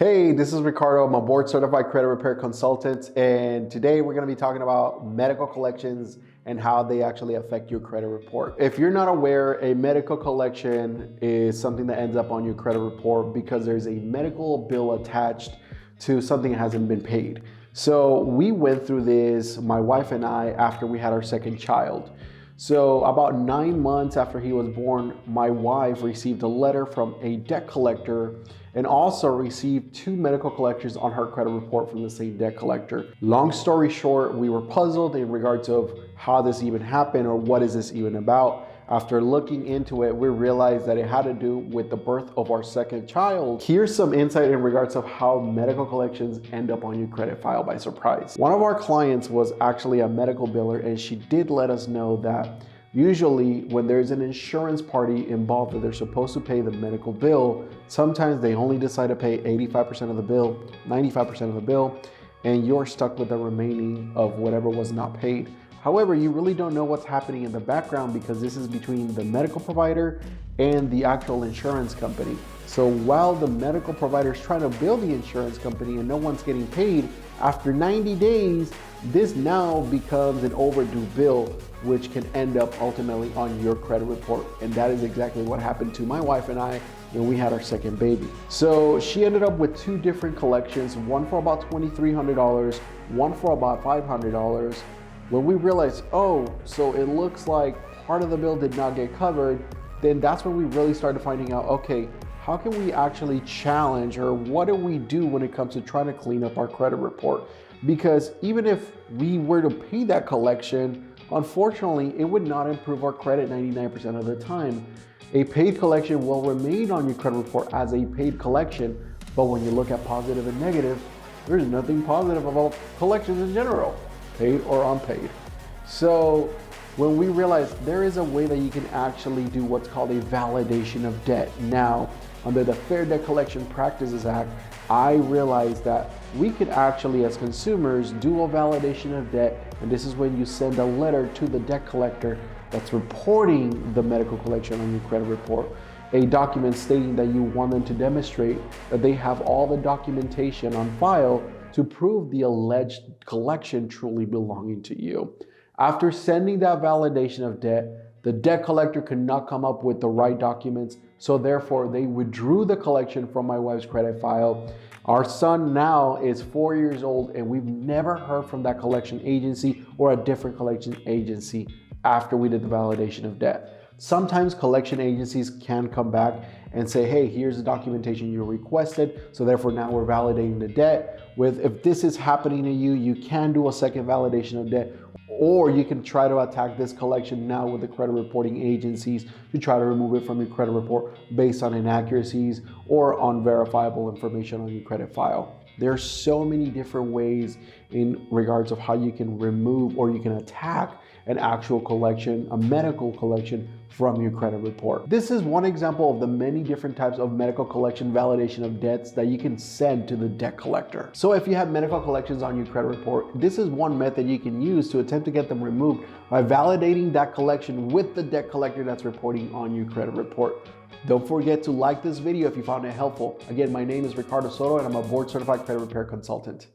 Hey, this is Ricardo. I'm a board certified credit repair consultant, and today we're going to be talking about medical collections and how they actually affect your credit report. If you're not aware, a medical collection is something that ends up on your credit report because there's a medical bill attached to something that hasn't been paid. So we went through this, my wife and I, after we had our second child. So about 9 months after he was born, my wife received a letter from a debt collector and also received 2 medical collections on her credit report from the same debt collector. Long story short, we were puzzled in regards of how this even happened or what is this even about. After looking into it, we realized that it had to do with the birth of our second child. Here's some insight in regards of how medical collections end up on your credit file by surprise. One of our clients was actually a medical biller, and she did let us know that usually when there's an insurance party involved that they're supposed to pay the medical bill, sometimes they only decide to pay 85% of the bill, 95% of the bill, and you're stuck with the remaining of whatever was not paid. However, you really don't know what's happening in the background because this is between the medical provider and the actual insurance company. So while the medical provider is trying to bill the insurance company and no one's getting paid, after 90 days, this now becomes an overdue bill, which can end up ultimately on your credit report. And that is exactly what happened to my wife and I when we had our second baby. So she ended up with 2 different collections, one for about $2,300, one for about $500. When we realized, oh, so it looks like part of the bill did not get covered, then that's when we really started finding out, okay, how can we actually challenge, or what do we do when it comes to trying to clean up our credit report? Because even if we were to pay that collection, unfortunately, it would not improve our credit 99% of the time. A paid collection will remain on your credit report as a paid collection, but when you look at positive and negative, there's nothing positive about collections in general, paid or unpaid. So when we realized there is a way that you can actually do what's called a validation of debt. Now, under the Fair Debt Collection Practices Act, I realized that we could actually, as consumers, do a validation of debt. And this is when you send a letter to the debt collector that's reporting the medical collection on your credit report, a document stating that you want them to demonstrate that they have all the documentation on file to prove the alleged collection truly belonging to you. After sending that validation of debt, the debt collector could not come up with the right documents, so therefore they withdrew the collection from my wife's credit file. Our son now is 4 years old, and we've never heard from that collection agency or a different collection agency after we did the validation of debt. Sometimes collection agencies can come back and say, hey, here's the documentation you requested, so therefore now we're validating the debt. If this is happening to you, you can do a second validation of debt, or you can try to attack this collection now with the credit reporting agencies to try to remove it from your credit report based on inaccuracies or unverifiable information on your credit file. There are so many different ways in regards of how you can remove or you can attack an actual collection, a medical collection from your credit report. This is one example of the many different types of medical collection validation of debts that you can send to the debt collector. So if you have medical collections on your credit report, this is one method you can use to attempt to get them removed by validating that collection with the debt collector that's reporting on your credit report. Don't forget to like this video if you found it helpful. Again, my name is Ricardo Soto and I'm a board certified credit repair consultant.